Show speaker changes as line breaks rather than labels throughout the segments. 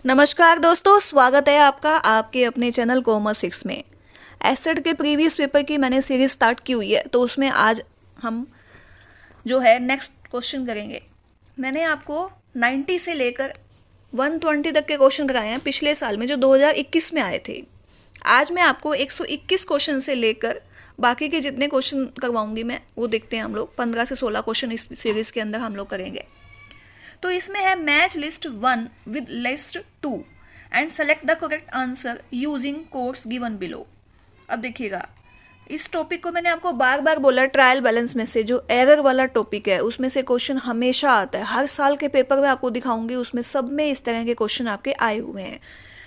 नमस्कार दोस्तों, स्वागत है आपका आपके अपने चैनल कॉमर्स 6 में। एसेट के प्रीवियस पेपर की मैंने सीरीज स्टार्ट की हुई है, तो उसमें आज हम जो है नेक्स्ट क्वेश्चन करेंगे। मैंने आपको 90 से लेकर 120 तक के क्वेश्चन कराए हैं पिछले साल में, जो 2021 में आए थे। आज मैं आपको 121 क्वेश्चन से लेकर बाकी के जितने क्वेश्चन करवाऊंगी मैं, वो देखते हैं हम लोग। 15 से 16 क्वेश्चन इस सीरीज के अंदर हम लोग करेंगे। तो इसमें है match list 1 with list 2 and select the correct answer using codes given below. अब देखिएगा, इस टॉपिक को मैंने आपको बार बार बोला, ट्रायल बैलेंस में से जो एरर वाला टॉपिक है उसमें से क्वेश्चन हमेशा आता है। हर साल के पेपर में आपको दिखाऊंगी, उसमें सब में इस तरह के क्वेश्चन आपके आए हुए हैं।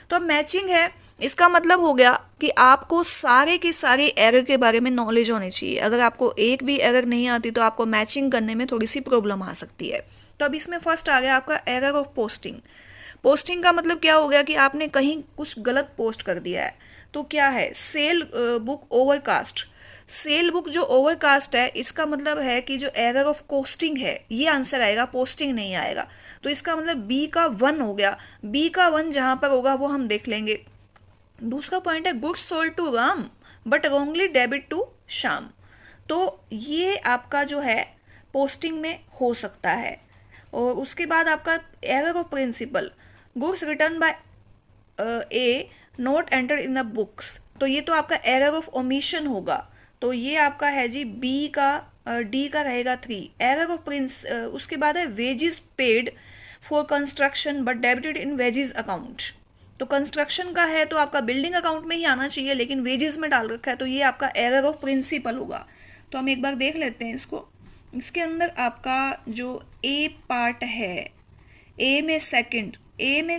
तो अब मैचिंग है, इसका मतलब हो गया कि आपको सारे के सारे एरर के बारे में नॉलेज होनी चाहिए। अगर आपको एक भी एरर नहीं आती तो आपको मैचिंग करने में थोड़ी सी प्रॉब्लम आ सकती है। तो अब इसमें फर्स्ट आ गया आपका एरर ऑफ पोस्टिंग। पोस्टिंग का मतलब क्या हो गया कि आपने कहीं कुछ गलत पोस्ट कर दिया है। तो क्या है, cell book overcast. Cell book जो ओवरकास्ट है, इसका मतलब है कि जो एरर ऑफ कोस्टिंग है ये आंसर आएगा, पोस्टिंग नहीं आएगा। तो इसका मतलब बी का 1 हो गया। बी का 1 जहां पर होगा वो हम देख लेंगे। दूसरा पॉइंट है goods sold to Ram but wrongly debit to Shyam. तो ये आपका जो है पोस्टिंग में हो सकता है। और उसके बाद आपका error of principle, goods return by A not enter in the books. तो ये तो आपका एरर ऑफ ओमिशन होगा। तो ये आपका है जी बी का, डी का रहेगा 3। एरर ऑफ प्रिंस, उसके बाद है wages paid for construction but debited in wages account. तो कंस्ट्रक्शन का है तो आपका बिल्डिंग अकाउंट में ही आना चाहिए, लेकिन वेजेस में डाल रखा है, तो ये आपका एरर ऑफ प्रिंसिपल होगा। तो हम एक बार देख लेते हैं इसको। इसके अंदर आपका जो ए पार्ट है, ए में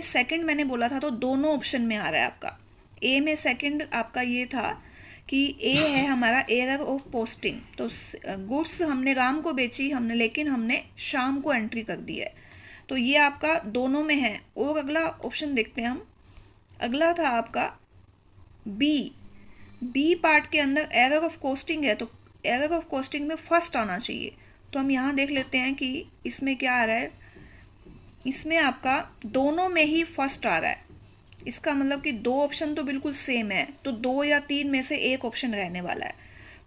सेकंड मैंने बोला था, तो दोनों ऑप्शन में आ रहा है आपका। ए में सेकंड आपका ये था कि ए है हमारा एरर ऑफ पोस्टिंग। तो गुड्स हमने राम को बेची हमने, लेकिन हमने शाम को एंट्री कर दी है, तो ये आपका दोनों में है। और अगला ऑप्शन देखते हैं हम। अगला था आपका बी पार्ट के अंदर एरर ऑफ कोस्टिंग है, तो एरर ऑफ कोस्टिंग में फर्स्ट आना चाहिए। तो हम यहाँ देख लेते हैं कि इसमें क्या आ रहा है। इसमें आपका दोनों में ही फर्स्ट आ रहा है। इसका मतलब कि दो ऑप्शन तो बिल्कुल सेम है, तो 2 या 3 में से एक ऑप्शन रहने वाला है।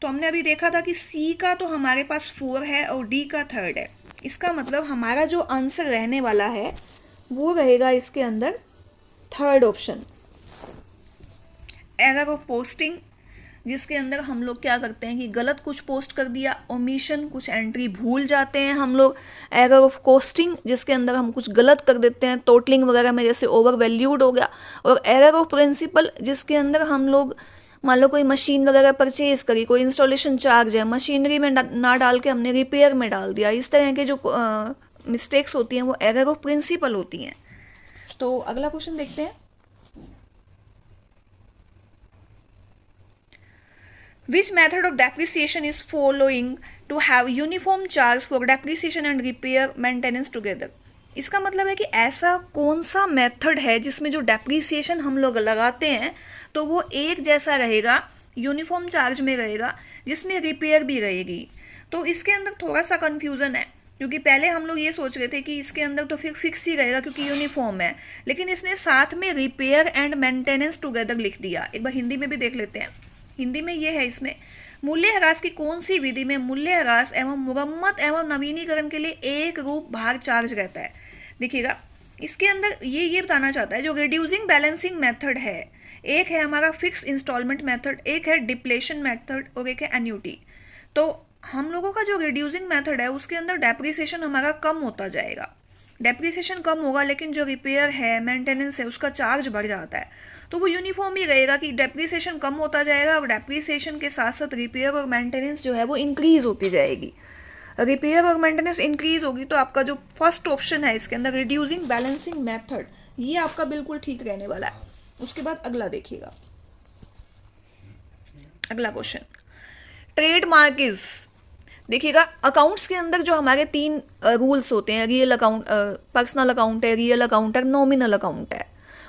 तो हमने अभी देखा था कि सी का तो हमारे पास 4 है और डी का 3 है। इसका मतलब हमारा जो आंसर रहने वाला है वो रहेगा इसके अंदर 3rd option, error of posting, जिसके अंदर हम लोग क्या करते हैं कि गलत कुछ पोस्ट कर दिया, ओमिशन, कुछ एंट्री भूल जाते हैं हम लोग। एरर ऑफ कोस्टिंग, जिसके अंदर हम कुछ गलत कर देते हैं, टोटलिंग वगैरह में जैसे ओवर वैल्यूड हो गया। और एरर ऑफ प्रिंसिपल, जिसके अंदर हम लोग मान लो कोई मशीन वगैरह परचेज करी, कोई इंस्टॉलेशन चार्ज है, मशीनरी में ना डाल के हमने रिपेयर में डाल दिया। इस तरह के जो मिस्टेक्स होती हैं वो एरर ऑफ प्रिंसिपल होती हैं। तो अगला क्वेश्चन देखते हैं। Which method of depreciation is following to have uniform charge for depreciation and repair maintenance together? इसका मतलब है कि ऐसा कौन सा मेथड है जिसमें जो डेप्रीसिएशन हम लोग लगाते हैं तो वो एक जैसा रहेगा, यूनिफॉर्म चार्ज में रहेगा, जिसमें रिपेयर भी रहेगी। तो इसके अंदर थोड़ा सा कन्फ्यूज़न है, क्योंकि पहले हम लोग ये सोच रहे थे कि इसके अंदर तो फिर फिक्स ही रहेगा क्योंकि यूनिफॉर्म है, लेकिन इसने साथ में रिपेयर एंड मेंटेनेंस टुगेदर लिख दिया। एक बार हिंदी में भी देख लेते हैं। हिंदी में ये है, इसमें मूल्यह्रास की कौन सी विधि में मूल्यह्रास एवं मुरम्मत एवं नवीनीकरण के लिए एक रूप भार चार्ज रहता है। देखिएगा, इसके अंदर ये बताना चाहता है जो रिड्यूसिंग बैलेंसिंग मेथड है, एक है हमारा फिक्स इंस्टॉलमेंट मेथड, एक है डिप्लेशन मेथड और एक है एन्यूटी। तो हम लोगों का जो रिड्यूसिंग मेथड है उसके अंदर डेप्रीसिएशन हमारा कम होता जाएगा, डेप्रीसिएशन कम होगा, लेकिन जो रिपेयर है, मेंटेनेंस है, उसका चार्ज बढ़ जाता है। तो वो यूनिफॉर्म ही रहेगा कि डेप्रीसिएशन कम होता जाएगा और डेप्रीसिएशन के साथ साथ रिपेयर और मेंटेनेंस जो है वो इंक्रीज होती जाएगी। रिपेयर और मेंटेनेंस इंक्रीज होगी तो आपका जो फर्स्ट ऑप्शन है इसके अंदर रिड्यूसिंग बैलेंसिंग मेथड, ये आपका बिल्कुल ठीक रहने वाला है। उसके बाद अगला देखिएगा, अगला क्वेश्चन, ट्रेडमार्क इज। देखिएगा, अकाउंट्स के अंदर जो हमारे 3 रूल्स होते हैं, रियल अकाउंट, पर्सनल अकाउंट है, रियल अकाउंट है, नॉमिनल अकाउंट है।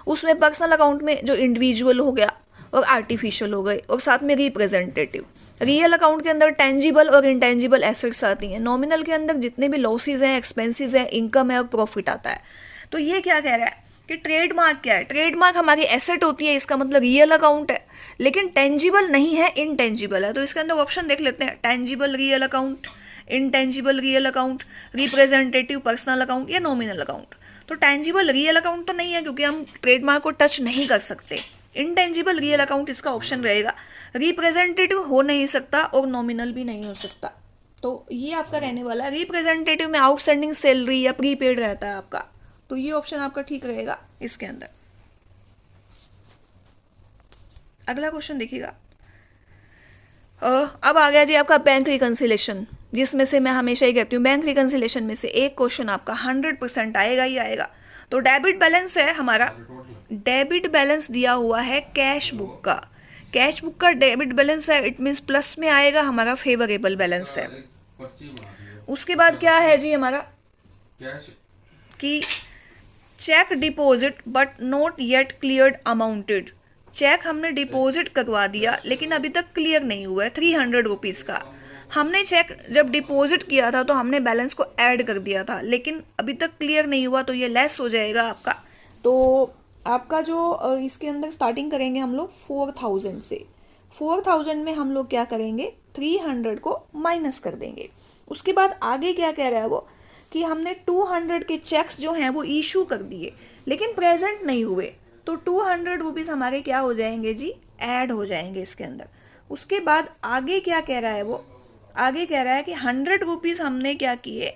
उसमें पर्सनल अकाउंट में जो इंडिविजुअल हो गया और आर्टिफिशियल हो गए, और साथ में रिप्रेजेंटेटिव। रियल अकाउंट के अंदर टेंजिबल और इंटेंजिबल एसेट्स आती हैं। नॉमिनल के अंदर जितने भी लॉसेज हैं, एक्सपेंसेस हैं, इनकम है और प्रॉफिट आता है। तो ये क्या कह रहा है कि ट्रेडमार्क क्या है। ट्रेडमार्क हमारी एसेट होती है, इसका मतलब रियल अकाउंट है, लेकिन टेंजिबल नहीं है, इनटेंजिबल है। तो इसके अंदर ऑप्शन देख लेते हैं, tangible real account, intangible real account, representative personal account या नॉमिनल अकाउंट। तो टेंजिबल रियल अकाउंट तो नहीं है क्योंकि हम ट्रेडमार्क को टच नहीं कर सकते। इनटेंजिबल रियल अकाउंट इसका ऑप्शन रहेगा। रिप्रेजेंटेटिव हो नहीं सकता और नॉमिनल भी नहीं हो सकता। तो ये आपका रहने वाला है। रिप्रेजेंटेटिव में आउटस्टैंडिंग सैलरी या प्रीपेड रहता है आपका, तो ये ऑप्शन आपका ठीक रहेगा इसके अंदर। अगला क्वेश्चन देखिएगा। अब आ गया जी आपका बैंक रिकंसिलेशन, जिसमें से मैं हमेशा ही कहती हूँ बैंक रिकंसिलेशन में से एक क्वेश्चन आपका 100% आएगा ही आएगा। तो डेबिट बैलेंस है हमारा, डेबिट बैलेंस दिया हुआ है कैश बुक का, कैश बुक का डेबिट बैलेंस है, इट मीन्स प्लस में आएगा, हमारा फेवरेबल बैलेंस है। उसके बाद क्या है जी हमारा कि cheque deposit but not yet cleared amounted, cheque हमने डिपॉजिट करवा दिया लेकिन अभी तक क्लियर नहीं हुआ है 300 रुपीज़ का। हमने चेक जब डिपॉजिट किया था तो हमने बैलेंस को ऐड कर दिया था, लेकिन अभी तक क्लियर नहीं हुआ, तो ये लेस हो जाएगा आपका। तो आपका जो इसके अंदर स्टार्टिंग करेंगे हम लोग 4000 से, 4000 में हम लोग क्या करेंगे 300 को माइनस कर देंगे। उसके बाद आगे क्या कह रहा है वो कि हमने 200 के चेक्स जो हैं वो इशू कर दिए लेकिन प्रेजेंट नहीं हुए, तो 200 रुपीज़ हमारे क्या हो जाएंगे जी, ऐड हो जाएंगे इसके अंदर। उसके बाद आगे क्या कह रहा है वो, आगे कह रहा है कि 100 रुपीज़ हमने क्या किए,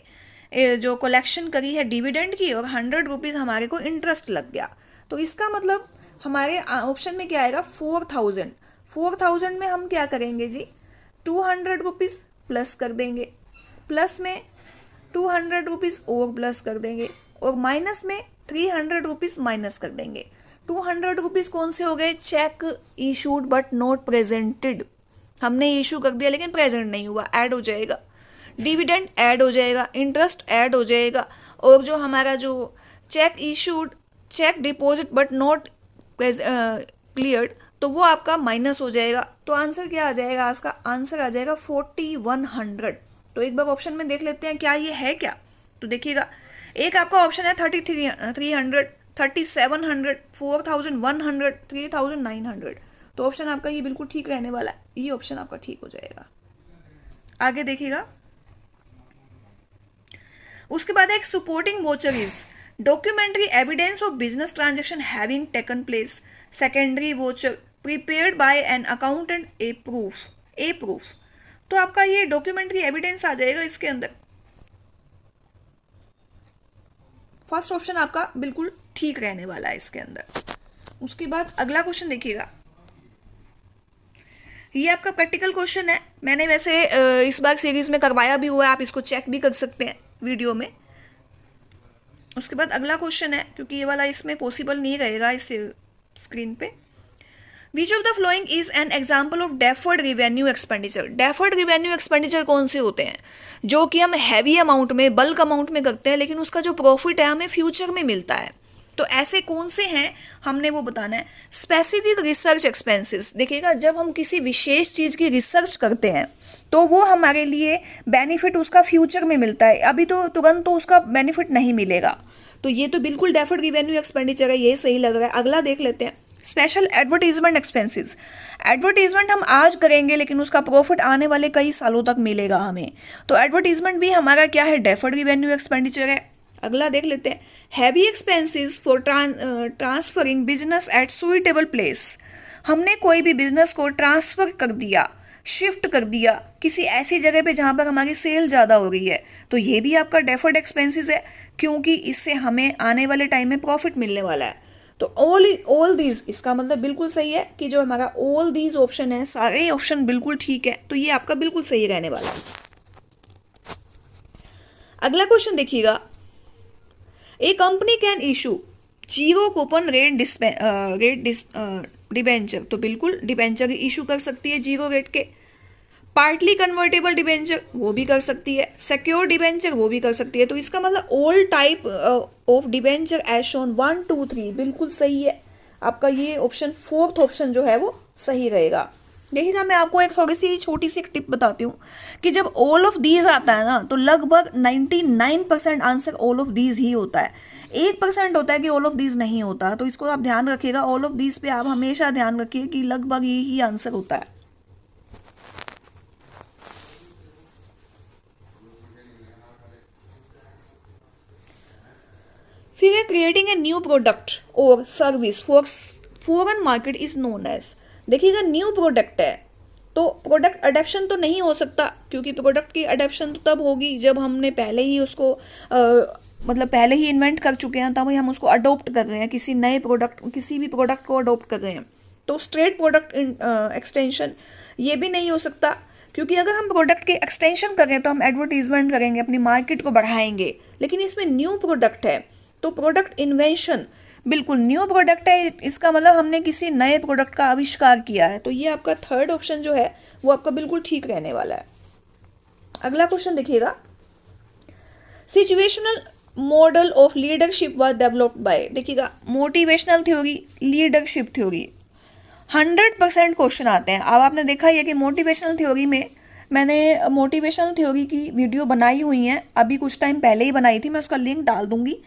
जो कलेक्शन करी है डिविडेंड की, और 100 रुपीज़ हमारे को इंटरेस्ट लग गया। तो इसका मतलब हमारे ऑप्शन में क्या आएगा 4000, 4000 में हम क्या करेंगे जी 200 रुपीज़ प्लस कर देंगे, प्लस में 200 रुपीज़ और प्लस कर देंगे, और माइनस में 300 रुपीज़ माइनस कर देंगे। 200 रुपीज़ कौन से हो गए, check issued but not presented, हमने इशू कर दिया लेकिन प्रेजेंट नहीं हुआ, ऐड हो जाएगा। डिविडेंड ऐड हो जाएगा, इंटरेस्ट ऐड हो जाएगा, और जो हमारा जो cheque issued, cheque deposit but not cleared, तो वो आपका माइनस हो जाएगा। तो आंसर क्या आ जाएगा, इसका आंसर आ जाएगा 4100। तो एक बार ऑप्शन में देख लेते हैं क्या ये है क्या। तो देखिएगा, एक आपका ऑप्शन है 300, 3700, 4100, 3900। तो ऑप्शन आपका ये बिल्कुल ठीक रहने वाला है, ये ऑप्शन आपका ठीक हो जाएगा। आगे देखिएगा, उसके बाद एक supporting voucher is documentary evidence of business transaction having taken place, secondary voucher prepared by an accountant, A proof. तो आपका ये डॉक्यूमेंट्री एविडेंस आ जाएगा इसके अंदर। फर्स्ट ऑप्शन आपका बिल्कुल ठीक रहने वाला है इसके अंदर। उसके बाद अगला क्वेश्चन देखिएगा, ये आपका प्रैक्टिकल क्वेश्चन है, मैंने वैसे इस बार सीरीज में करवाया भी हुआ है, आप इसको चेक भी कर सकते हैं वीडियो में। उसके बाद अगला क्वेश्चन है, क्योंकि ये वाला इसमें पॉसिबल नहीं रहेगा इस स्क्रीन पे, which of the following is an example of deferred revenue expenditure. Deferred revenue expenditure कौन से होते हैं, जो कि हम हैवी अमाउंट में, बल्क अमाउंट में करते हैं, लेकिन उसका जो प्रॉफिट है हमें फ्यूचर में मिलता है। तो ऐसे कौन से हैं हमने वो बताना है। स्पेसिफिक रिसर्च एक्सपेंसेस, देखिएगा जब हम किसी विशेष चीज़ की रिसर्च करते हैं तो वो हमारे लिए बेनिफिट उसका फ्यूचर में मिलता है, अभी तो तुरंत तो उसका बेनिफिट नहीं मिलेगा। तो ये तो बिल्कुल डेफर्ड रिवेन्यू एक्सपेंडिचर है, ये सही लग रहा है। अगला देख लेते हैं, स्पेशल एडवर्टीजमेंट एक्सपेंसेस। एडवर्टीजमेंट हम आज करेंगे लेकिन उसका प्रॉफिट आने वाले कई सालों तक मिलेगा हमें, तो एडवर्टीजमेंट भी हमारा क्या है, डेफर्ड रिवेन्यू एक्सपेंडिचर है। अगला देख लेते हैं, heavy expenses for transferring business at suitable place. हमने कोई भी बिजनेस को ट्रांसफर कर दिया, शिफ्ट कर दिया किसी ऐसी जगह पे जहाँ पर हमारी सेल ज़्यादा हो रही है, तो ये भी आपका डेफर्ड एक्सपेंसेस है, क्योंकि इससे हमें आने वाले टाइम में प्रॉफिट मिलने वाला है। तो ऑल दीज, इसका मतलब बिल्कुल सही है कि जो हमारा ऑल दीज ऑप्शन है, सारे ऑप्शन बिल्कुल ठीक है, तो ये आपका बिल्कुल सही रहने वाला है। अगला क्वेश्चन देखिएगा, a company can issue zero coupon rate debenture, तो बिल्कुल डिबेंचर इशू कर सकती है जीरो रेट के। पार्टली कन्वर्टेबल डिबेंचर वो भी कर सकती है, सिक्योर डिबेंचर वो भी कर सकती है। तो इसका मतलब all type of debenture as shown 1 2 3 बिल्कुल सही है आपका। ये ऑप्शन फोर्थ ऑप्शन जो है वो सही रहेगा। देखिएगा, मैं आपको एक थोड़ी सी छोटी सी टिप बताती हूँ कि जब ऑल ऑफ दीज आता है ना, तो लगभग 99% आंसर ऑल ऑफ दीज ही होता है। 1% होता है कि ऑल ऑफ दीज नहीं होता, तो इसको आप ध्यान रखिएगा। ऑल ऑफ दीज पे आप हमेशा ध्यान रखिए कि लगभग यही आंसर होता है। फिर है क्रिएटिंग ए न्यू प्रोडक्ट और service for foreign market is known as. देखिएगा न्यू प्रोडक्ट है तो प्रोडक्ट अडेप्शन तो नहीं हो सकता, क्योंकि प्रोडक्ट की अडेप्शन तो तब होगी जब हमने पहले ही उसको मतलब पहले ही इन्वेंट कर चुके हैं, तब हम उसको अडोप्ट कर रहे हैं, किसी नए प्रोडक्ट किसी भी प्रोडक्ट को अडोप्ट कर रहे हैं। तो स्ट्रेट प्रोडक्ट एक्सटेंशन ये भी नहीं हो सकता, क्योंकि अगर हम प्रोडक्ट के एक्सटेंशन करें तो हम एडवर्टीजमेंट करेंगे, अपनी मार्केट को बढ़ाएंगे। लेकिन इसमें न्यू प्रोडक्ट है तो प्रोडक्ट इन्वेंशन बिल्कुल न्यू प्रोडक्ट है, इसका मतलब हमने किसी नए प्रोडक्ट का आविष्कार किया है। तो ये आपका थर्ड ऑप्शन जो है वो आपका बिल्कुल ठीक रहने वाला है। अगला क्वेश्चन देखिएगा, situational model of leadership was developed by. देखिएगा motivational theory, leadership theory 100% question आते हैं। अब आपने देखा ही है कि मोटिवेशनल थ्योरी में मैंने मोटिवेशनल थ्योरी की वीडियो बनाई हुई है, अभी कुछ टाइम पहले ही बनाई थी, मैं उसका लिंक डाल दूंगी।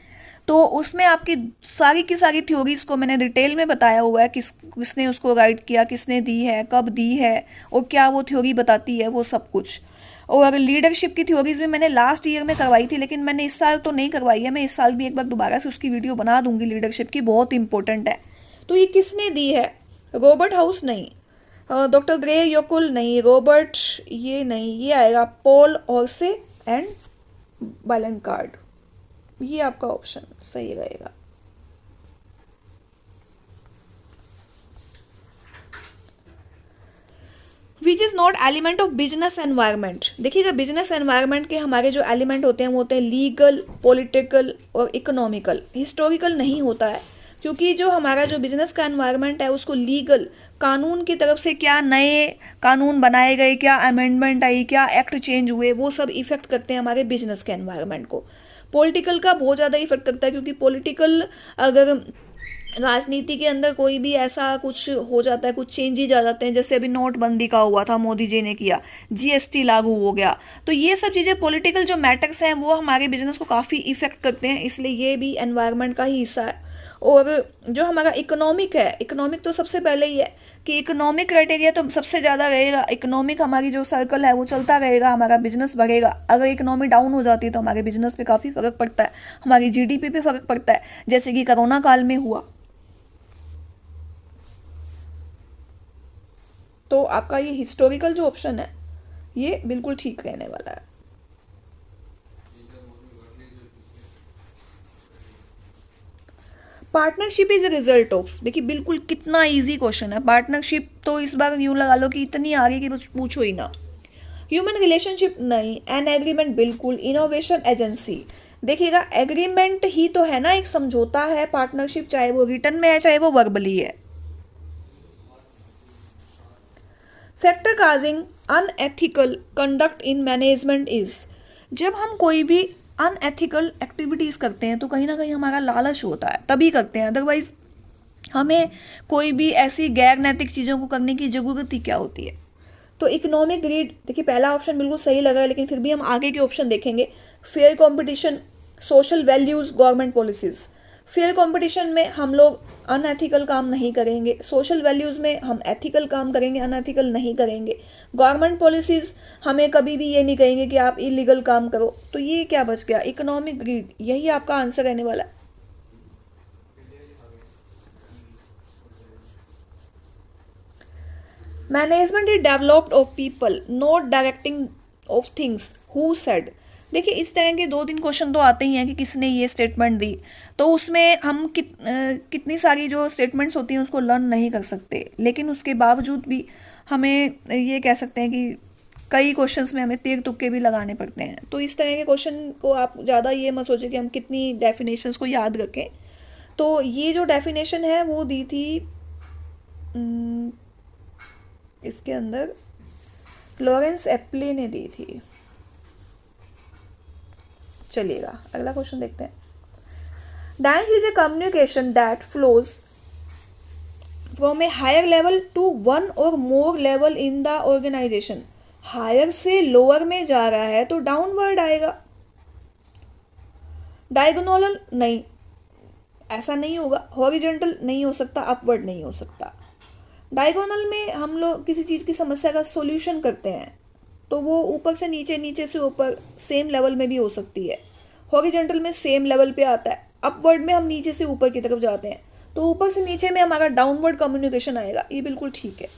तो उसमें आपकी सारी की सारी थ्योरीज को मैंने डिटेल में बताया हुआ है, किसने उसको राइट किया, किसने दी है, कब दी है और क्या वो थ्योरी बताती है, वो सब कुछ। और लीडरशिप की थ्योरीज में मैंने लास्ट ईयर में करवाई थी, लेकिन मैंने इस साल तो नहीं करवाई है। मैं इस साल भी एक बार दोबारा से उसकी वीडियो बना दूंगी लीडरशिप की, बहुत इंपॉर्टेंट है। तो ये किसने दी है? रॉबर्ट हाउस नहीं, डॉक्टर ग्रे योकुल नहीं, रॉबर्ट ये नहीं, ये आएगा पॉल ऑर्से एंड बालनकार्ड। ये आपका ऑप्शन सही रहेगा। Which is not element of business environment. देखिएगा बिजनेस एनवायरनमेंट के हमारे जो एलिमेंट होते हैं वो होते हैं लीगल, पॉलिटिकल और इकोनॉमिकल। हिस्टोरिकल नहीं होता है, क्योंकि जो हमारा जो बिजनेस का एनवायरनमेंट है उसको लीगल, कानून की तरफ से क्या नए कानून बनाए गए, क्या अमेंडमेंट आई, क्या एक्ट चेंज हुए, वो सब इफेक्ट करते हैं हमारे बिजनेस के एनवायरनमेंट को। पॉलिटिकल का बहुत ज़्यादा इफेक्ट करता है, क्योंकि पॉलिटिकल अगर राजनीति के अंदर कोई भी ऐसा कुछ हो जाता है, कुछ चेंजेज आ जाते हैं, जैसे अभी नोटबंदी का हुआ था, मोदी जी ने किया, जीएसटी लागू हो गया, तो ये सब चीज़ें पॉलिटिकल जो मैटर्स हैं वो हमारे बिजनेस को काफ़ी इफेक्ट करते हैं, इसलिए ये भी एनवायरनमेंट का ही हिस्सा है। और जो हमारा इकोनॉमिक है, इकोनॉमिक तो सबसे पहले ही है कि इकोनॉमिक क्राइटेरिया तो सबसे ज़्यादा रहेगा। इकोनॉमिक हमारी जो सर्कल है वो चलता रहेगा, हमारा बिजनेस बढ़ेगा। अगर इकोनॉमी डाउन हो जाती है तो हमारे बिजनेस पे काफ़ी फ़र्क पड़ता है, हमारी जीडीपी पे फ़र्क पड़ता है, जैसे कि कोरोना काल में हुआ। तो आपका ये हिस्टोरिकल जो ऑप्शन है ये बिल्कुल ठीक रहने वाला है। Partnership is a result of. देखिए बिल्कुल कितना इजी क्वेश्चन है। पार्टनरशिप तो इस बार यूं लगा लो कि इतनी आ गई कि कुछ पूछो ही ना। ह्यूमन रिलेशनशिप नहीं, एन एग्रीमेंट बिल्कुल, इनोवेशन एजेंसी। देखिएगा एग्रीमेंट ही तो है ना, एक समझौता है पार्टनरशिप, चाहे वो रिटर्न में है चाहे वो वर्बली है। Factor causing unethical conduct in management is. जब हम कोई भी अनएथिकल एक्टिविटीज़ करते हैं तो कहीं ना कहीं हमारा लालच होता है, तभी करते हैं, अदरवाइज हमें कोई भी ऐसी गैर नैतिक चीज़ों को करने की ज़रूरत ही क्या होती है। तो इकोनॉमिक ग्रीड, देखिए पहला ऑप्शन बिल्कुल सही लगा है, लेकिन फिर भी हम आगे के ऑप्शन देखेंगे। Fair competition, social values, government policies. Fair competition में हम लोग अनएथिकल काम नहीं करेंगे, सोशल वैल्यूज़ में हम एथिकल काम करेंगे, अनएथिकल नहीं करेंगे। गवर्नमेंट पॉलिसीज़ हमें कभी भी ये नहीं कहेंगे कि आप इलीगल काम करो। तो ये क्या बच गया? इकोनॉमिक ग्रीड, यही आपका आंसर रहने वाला है। Management is developed of people, not directing of things, who said. देखिए इस तरह के 2-3 क्वेश्चन तो आते ही हैं कि किसने ये स्टेटमेंट दी, तो उसमें हम कितनी सारी जो स्टेटमेंट्स होती हैं उसको लर्न नहीं कर सकते, लेकिन उसके बावजूद भी हमें ये कह सकते हैं कि कई क्वेश्चंस में हमें तीर तुक्के भी लगाने पड़ते हैं। तो इस तरह के क्वेश्चन को आप ज़्यादा ये मत सोचें कि हम कितनी डेफिनेशंस को याद रखें। तो ये जो डेफिनेशन है वो दी थी इसके अंदर लॉरेंस एप्ले ने दी थी। चलिएगा अगला क्वेश्चन देखते हैं। Dance is a communication that flows from a higher level to one और more level in the organisation. Higher से लोअर में जा रहा है तो डाउनवर्ड आएगा। डायगोनल नहीं, ऐसा नहीं होगा, हॉरिजॉन्टल नहीं हो सकता, अपवर्ड नहीं हो सकता। डायगोनल में हम लोग किसी चीज़ की समस्या का सॉल्यूशन करते हैं तो वो ऊपर से नीचे, नीचे से ऊपर सेम लेवल में भी हो सकती है। हॉरिजॉन्टल में सेम लेवल पे आता है, अपवर्ड में हम नीचे से ऊपर की तरफ जाते हैं, तो ऊपर से नीचे में हमारा डाउनवर्ड कम्युनिकेशन आएगा, ये बिल्कुल ठीक है।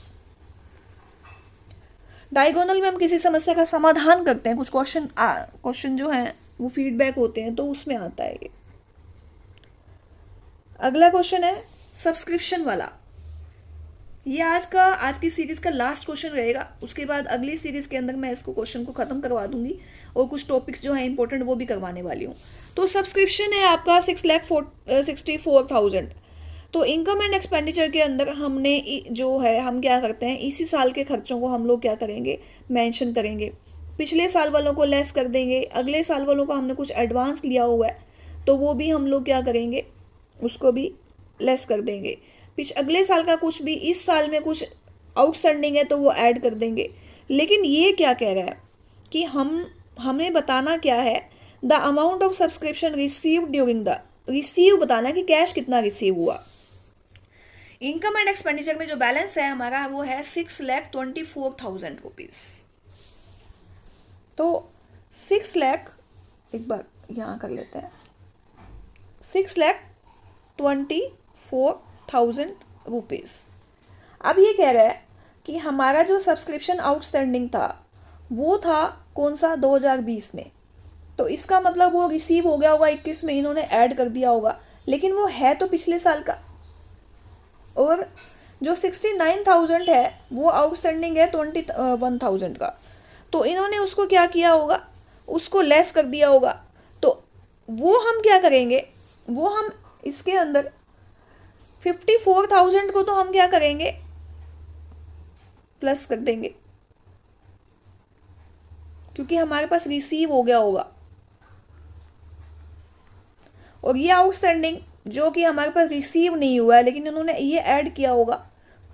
डायगोनल में हम किसी समस्या का समाधान करते हैं, कुछ क्वेश्चन जो हैं वो फीडबैक होते हैं, तो उसमें आता है ये। अगला क्वेश्चन है सब्सक्रिप्शन वाला। ये आज की सीरीज का लास्ट क्वेश्चन रहेगा, उसके बाद अगली सीरीज के अंदर मैं इसको क्वेश्चन को खत्म करवा दूंगी और कुछ टॉपिक्स जो हैं इंपॉर्टेंट वो भी करवाने वाली हूँ। तो सब्सक्रिप्शन है आपका 6,64,000। तो इनकम एंड एक्सपेंडिचर के अंदर हमने जो है हम क्या करते हैं, इसी साल के खर्चों को हम लोग क्या करेंगे, मेंशन करेंगे। पिछले साल वालों को लेस कर देंगे, अगले साल वालों को हमने कुछ एडवांस लिया हुआ है तो वो भी हम लोग क्या करेंगे, उसको भी लेस कर देंगे। अगले साल का कुछ भी इस साल में कुछ आउटस्टैंडिंग है तो वो ऐड कर देंगे। लेकिन ये क्या कह रहा है कि हमें बताना क्या है, the amount of subscription receive during the, receive बताना कि कैश कितना रिसीव हुआ। इनकम एंड एक्सपेंडिचर में जो बैलेंस है हमारा वो है 6,24,000 रुपीज़। तो 6 लाख, एक बार यहाँ कर लेते हैं, 6,24,000 रुपीज़। अब ये कह रहा है कि हमारा जो सब्सक्रिप्शन आउटस्टैंडिंग था वो था कौन सा, 2020 में। तो इसका मतलब वो रिसीव हो गया होगा 21 में, इन्होंने ऐड कर दिया होगा, लेकिन वो है तो पिछले साल का। और जो 69,000 है वो आउटस्टैंडिंग है 21,000 का, तो इन्होंने उसको क्या किया होगा, उसको लेस कर दिया होगा। तो वो हम क्या करेंगे, वो हम इसके अंदर 54,000 को तो हम क्या करेंगे, प्लस कर देंगे, क्योंकि हमारे पास रिसीव हो गया होगा। और ये आउटस्टैंडिंग जो कि हमारे पास रिसीव नहीं हुआ है लेकिन उन्होंने ये ऐड किया होगा,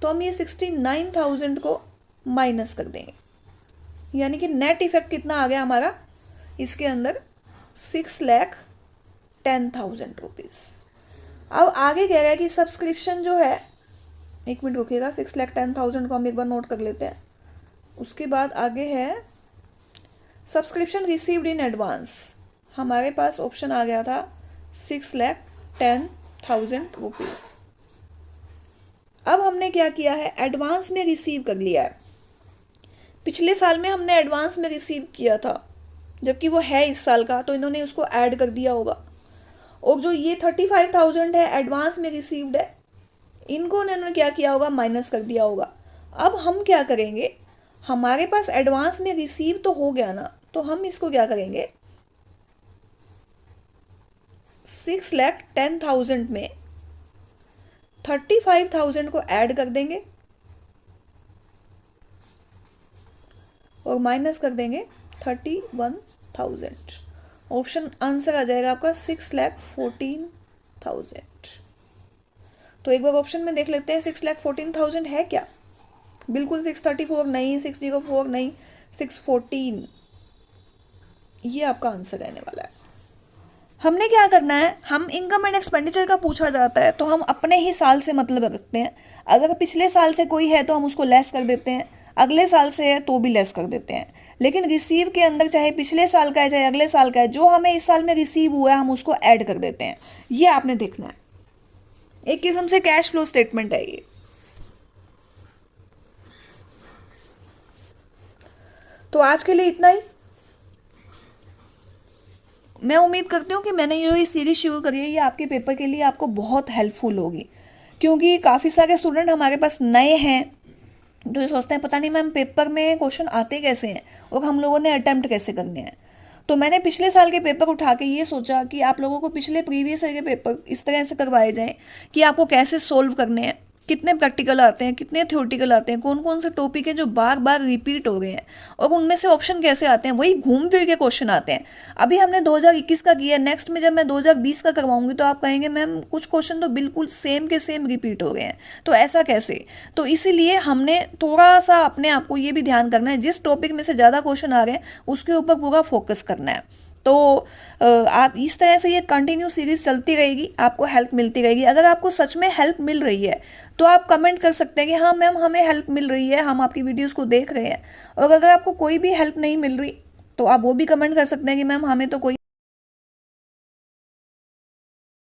तो हम ये 69,000 को माइनस कर देंगे। यानी कि नेट इफेक्ट कितना आ गया हमारा इसके अंदर, 6,10,000 रुपीज़। अब आगे कह रहा है कि सब्सक्रिप्शन जो है, एक मिनट रुकिएगा, 6,10,000 को हम एक बार नोट कर लेते हैं। उसके बाद आगे है सब्सक्रिप्शन रिसीव्ड इन एडवांस। हमारे पास ऑप्शन आ गया था 6,10,000 रुपीज़। अब हमने क्या किया है, एडवांस में रिसीव कर लिया है। पिछले साल में हमने एडवांस में रिसीव किया था, जबकि वो है इस साल का, तो इन्होंने उसको ऐड कर दिया होगा। और जो ये 35,000 है एडवांस में रिसीव्ड है, इनको उन्होंने क्या किया होगा, माइनस कर दिया होगा। अब हम क्या करेंगे, हमारे पास एडवांस में रिसीव तो हो गया ना, तो हम इसको क्या करेंगे, 6,10,000 में 35,000 को ऐड कर देंगे और माइनस कर देंगे 31,000। ऑप्शन आंसर आ जाएगा आपका 6,14,000। तो एक बार ऑप्शन में देख लेते हैं 6,14,000 है क्या, बिल्कुल 634 नहीं, 604 नहीं, 614, ये आपका आंसर रहने वाला है। हमने क्या करना है, हम इनकम एंड एक्सपेंडिचर का पूछा जाता है तो हम अपने ही साल से मतलब रखते हैं। अगर पिछले साल से कोई है तो हम उसको लेस कर देते हैं, अगले साल से है तो भी लेस कर देते हैं। लेकिन रिसीव के अंदर चाहे पिछले साल का है चाहे अगले साल का है, जो हमें इस साल में रिसीव हुआ है हम उसको ऐड कर देते हैं। ये आपने देखना है, एक किस्म से कैश फ्लो स्टेटमेंट है ये। तो आज के लिए इतना ही। मैं उम्मीद करती हूँ कि मैंने ये सीरीज शुरू करी है ये आपके पेपर के लिए आपको बहुत हेल्पफुल होगी, क्योंकि काफ़ी सारे स्टूडेंट हमारे पास नए हैं जो ये सोचते हैं पता नहीं मैम पेपर में क्वेश्चन आते कैसे हैं और हम लोगों ने अटेम्प्ट कैसे करने हैं। तो मैंने पिछले साल के पेपर उठा के ये सोचा कि आप लोगों को पिछले प्रीवियस ईयर के पेपर इस तरह से करवाए जाएं कि आपको कैसे सोल्व करने हैं, कितने प्रैक्टिकल आते हैं, कितने थ्योरेटिकल आते हैं, कौन कौन से टॉपिक हैं जो बार बार रिपीट हो रहे हैं और उनमें से ऑप्शन कैसे आते हैं, वही घूम फिर के क्वेश्चन आते हैं। अभी हमने 2021 का किया, नेक्स्ट में जब मैं 2020 का करवाऊंगी तो आप कहेंगे मैम कुछ क्वेश्चन तो बिल्कुल सेम के सेम रिपीट हो गए हैं, तो ऐसा कैसे। तो इसीलिए हमने थोड़ा सा अपने आप को ये भी ध्यान करना है, जिस टॉपिक में से ज़्यादा क्वेश्चन आ रहे हैं उसके ऊपर पूरा फोकस करना है। तो आप इस तरह से ये कंटिन्यू सीरीज चलती रहेगी, आपको हेल्प मिलती रहेगी। अगर आपको सच में हेल्प मिल रही है तो आप कमेंट कर सकते हैं कि हाँ मैम हमें हेल्प मिल रही है, हम आपकी वीडियोस को देख रहे हैं। और अगर आपको कोई भी हेल्प नहीं मिल रही तो आप वो भी कमेंट कर सकते हैं कि मैम हमें तो कोई